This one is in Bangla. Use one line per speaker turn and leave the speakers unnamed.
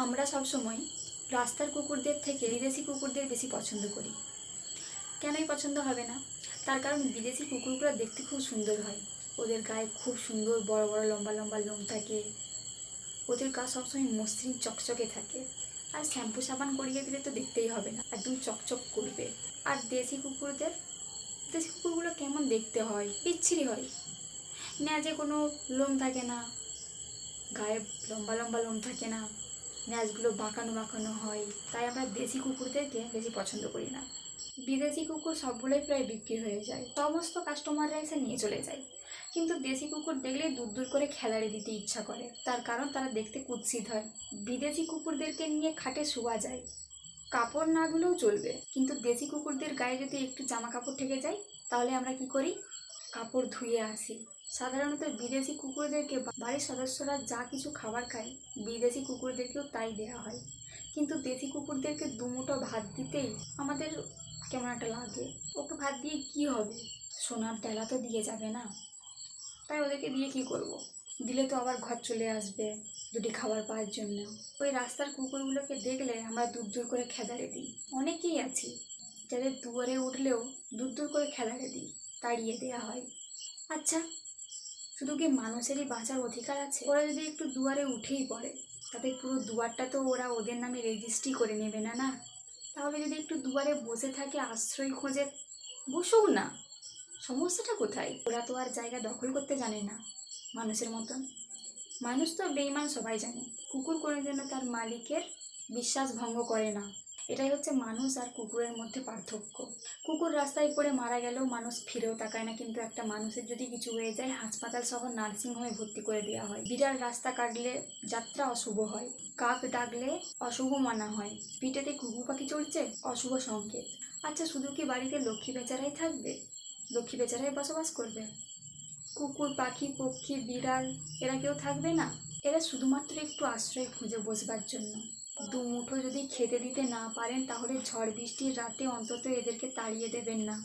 আমরা সবসময় রাস্তার কুকুরদের থেকে বিদেশি কুকুরদের বেশি পছন্দ করি। কেনই পছন্দ হবে না? তার কারণ বিদেশি কুকুরগুলো দেখতে খুব সুন্দর হয়। ওদের গায়ে খুব সুন্দর বড় বড় লম্বা লম্বা লোম থাকে। ওদের গা সবসময় মসৃণ চকচকে থাকে। আর শ্যাম্পু সাবান করিয়ে দিলে তো দেখতেই হবে না, একদম চকচক করবে। আর দেশি কুকুরগুলো কেমন দেখতে হয়, বিচ্ছিরি হয়। ন্যাজে কোনো লোম থাকে না, গায়ে লম্বা লম্বা লোম থাকে না, ন্যাজগুলো বাঁকানো বাঁকানো হয়। তাই আমরা দেশি কুকুরদেরকে বেশি পছন্দ করি না। বিদেশি কুকুর সবগুলোই প্রায় বিক্রি হয়ে যায়, সমস্ত কাস্টমাররা এসে নিয়ে চলে যায়। কিন্তু দেশি কুকুর দেখলেই দূর দূর করে খেলাড়ি দিতে ইচ্ছা করে, তার কারণ তারা দেখতে কুৎসিত হয়। বিদেশি কুকুরদেরকে নিয়ে খাটে শোয়া যায়, কাপড় না ধুলেও চলবে। কিন্তু দেশি কুকুরদের গায়ে যদি একটু জামা কাপড় থেকে যায়, তাহলে আমরা কি করি? কাপড় ধুয়ে আসি। সাধারণত বিদেশি কুকুরদেরকে বাড়ির সদস্যরা যা কিছু খাবার খায়, বিদেশি কুকুরদেরকেও তাই দেওয়া হয়। কিন্তু দেশি কুকুরদেরকে দুমুঠো ভাত দিতেই আমাদের কেমন একটা লাগে। ওকে ভাত দিয়ে কি হবে? সোনার ডেলা তো দিয়ে যাবে না। তাই ওদেরকে দিয়ে কি করব? দিলে তো আবার ঘর চলে আসবে দুটি খাবার পাওয়ার জন্য। ওই রাস্তার কুকুরগুলোকে দেখলে আমরা দূর দূর করে খেদাড়ে দিই। অনেকেই আছি যাদের দুয়ারে উঠলেও দূর দূর করে খেদাড়ে দিই, তাড়িয়ে দেওয়া হয়। আচ্ছা, শুধু কি মানুষেরই বাঁচার অধিকার আছে? ওরা যদি একটু দুয়ারে উঠেই পড়ে, তাতে পুরো দুয়ারটা তো ওরা ওদের নামে রেজিস্ট্রি করে নেবে না? না, তাহলে যদি একটু দুয়ারে বসে থাকে, আশ্রয় খোঁজে, বসুক না। সমস্যাটা কোথায়? ওরা তো আর জায়গা দখল করতে জানে না মানুষের মতন। মানুষ তো বেঈমান, সবাই জানে। কুকুর কোনোদিনও তার মালিকের বিশ্বাস ভঙ্গ করে না। এটাই হচ্ছে মানুষ আর কুকুরের মধ্যে পার্থক্য। কুকুর রাস্তায় পড়ে মারা গেলেও মানুষ ফিরেও তাকায় না, কিন্তু একটা মানুষের যদি কিছু হয়ে যায়, হাসপাতাল সহ নার্সিংহোমে ভর্তি করে দেওয়া হয়। বিড়াল রাস্তা কাটলে যাত্রা অশুভ হয়, কাক ডাকলে অশুভ মানা হয়, পিঠেতে ঘুঘু পাখি চড়ছে অশুভ সংকেত। আচ্ছা, শুধু কি বাড়িতে লক্ষ্মী বেচারাই থাকবে? লক্ষ্মী বেচারাই বসবাস করবে? কুকুর, পাখি, পক্ষী, বিড়াল এরা কেউ থাকবে না? এরা শুধুমাত্র একটু আশ্রয় খুঁজে বসবার জন্য। দুমুঠো যদি খেতে দিতে না পারেন, তাহলে ঝড় বৃষ্টির রাতে অন্তত এদেরকে তাড়িয়ে দেবেন না।